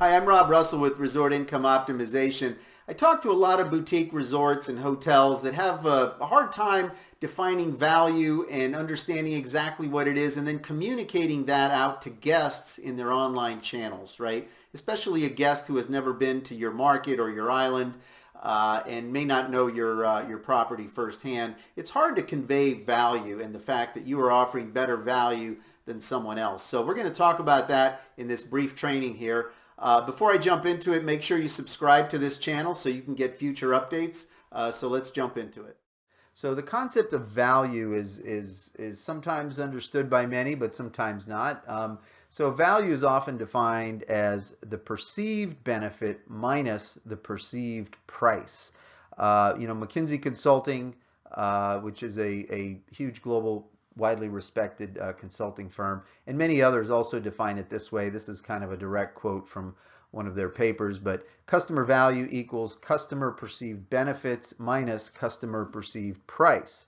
Hi, I'm Rob Russell with Resort Income Optimization. I talk to a lot of boutique resorts and hotels that have a hard time defining value and understanding exactly what it is and then communicating that out to guests in their online channels, right? Especially a guest who has never been to your market or your island and may not know your property firsthand. It's hard to convey value and the fact that you are offering better value than someone else. So we're going to talk about that in this brief training here. Before I jump into it, make sure you subscribe to this channel so you can get future updates. So let's jump into it. So the concept of value is sometimes understood by many, but sometimes not. So value is often defined as the perceived benefit minus the perceived price. McKinsey Consulting, which is a huge global widely respected consulting firm, and many others also define it this way. This is kind of a direct quote from one of their papers, but customer value equals customer perceived benefits minus customer perceived price.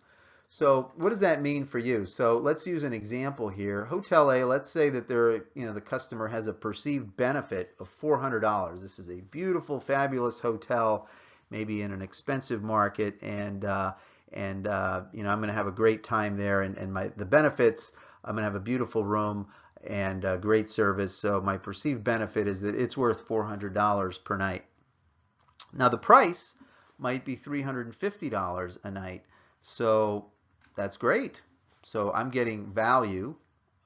So what does that mean for you? So let's use an example here. Hotel A, let's say that the customer has a perceived benefit of $400. This is a beautiful, fabulous hotel, maybe in an expensive market, and I'm going to have a great time there, and the benefits, I'm going to have a beautiful room and great service. So my perceived benefit is that it's worth $400 per night. Now the price might be $350 a night. So that's great. So I'm getting value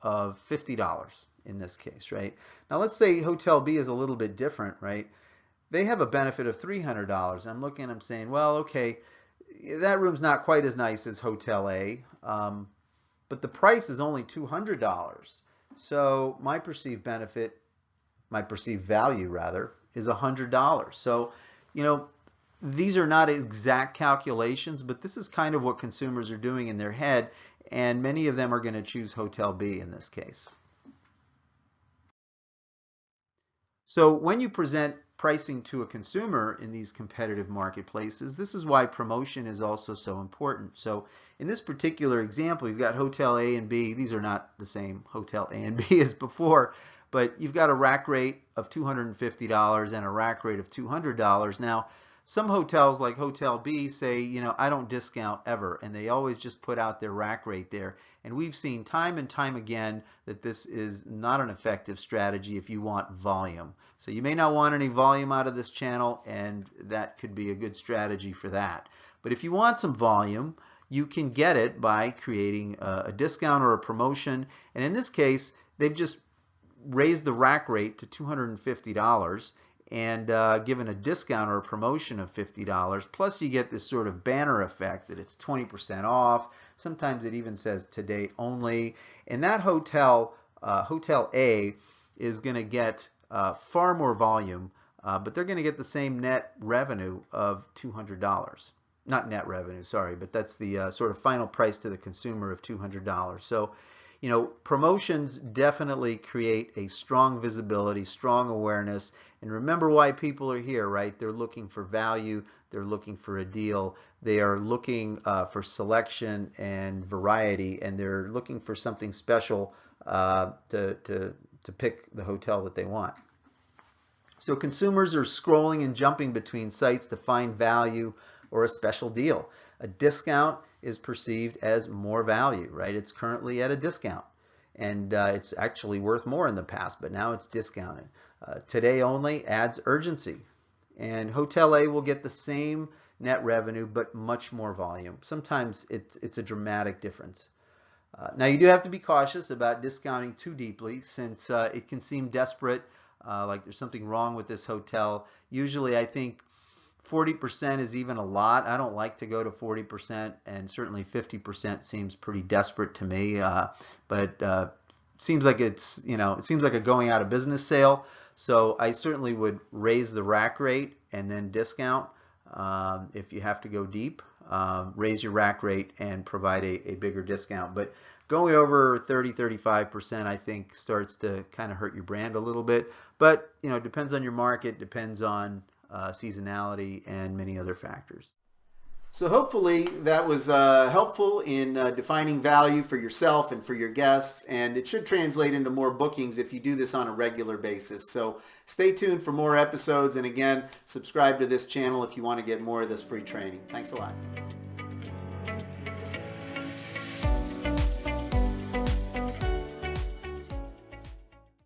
of $50 in this case, right? Now let's say Hotel B is a little bit different, right? They have a benefit of $300. I'm looking, I'm saying, well, okay, that room's not quite as nice as Hotel A, but the price is only $200. So my perceived benefit, my perceived value rather, is $100. So, these are not exact calculations, but this is kind of what consumers are doing in their head, and many of them are going to choose Hotel B in this case. So when you present pricing to a consumer in these competitive marketplaces, this is why promotion is also so important. So in this particular example, you've got Hotel A and B. These are not the same Hotel A and B as before, but you've got a rack rate of $250 and a rack rate of $200. Now, some hotels like Hotel B say, I don't discount ever, and they always just put out their rack rate there. And we've seen time and time again that this is not an effective strategy if you want volume. So you may not want any volume out of this channel, and that could be a good strategy for that. But if you want some volume, you can get it by creating a discount or a promotion. And in this case, they've just raised the rack rate to $250 and given a discount or a promotion of $50. Plus you get this sort of banner effect that it's 20% off. Sometimes it even says today only. And that hotel, Hotel A, is going to get far more volume, but they're going to get the same net revenue of $200. Not net revenue, sorry, but that's the sort of final price to the consumer of $200. So, promotions definitely create a strong visibility, strong awareness. And remember why people are here, right? They're looking for value. They're looking for a deal. They are looking for selection and variety, and they're looking for something special to pick the hotel that they want. So consumers are scrolling and jumping between sites to find value or a special deal. A discount is perceived as more value, right? It's currently at a discount, and it's actually worth more in the past, but now it's discounted. Today only adds urgency, and Hotel A will get the same net revenue but much more volume. Sometimes it's a dramatic difference. Now you do have to be cautious about discounting too deeply, since it can seem desperate, like there's something wrong with this hotel. Usually I think 40% is even a lot. I don't like to go to 40%, and certainly 50% seems pretty desperate to me. But seems like it seems like a going out of business sale. So I certainly would raise the rack rate and then discount. If you have to go deep, raise your rack rate and provide a bigger discount. But going over 30-35%, I think, starts to kind of hurt your brand a little bit. But it depends on your market, depends on seasonality and many other factors. So hopefully that was helpful in defining value for yourself and for your guests, and it should translate into more bookings if you do this on a regular basis. So stay tuned for more episodes, and again, subscribe to this channel if you want to get more of this free training. Thanks a lot.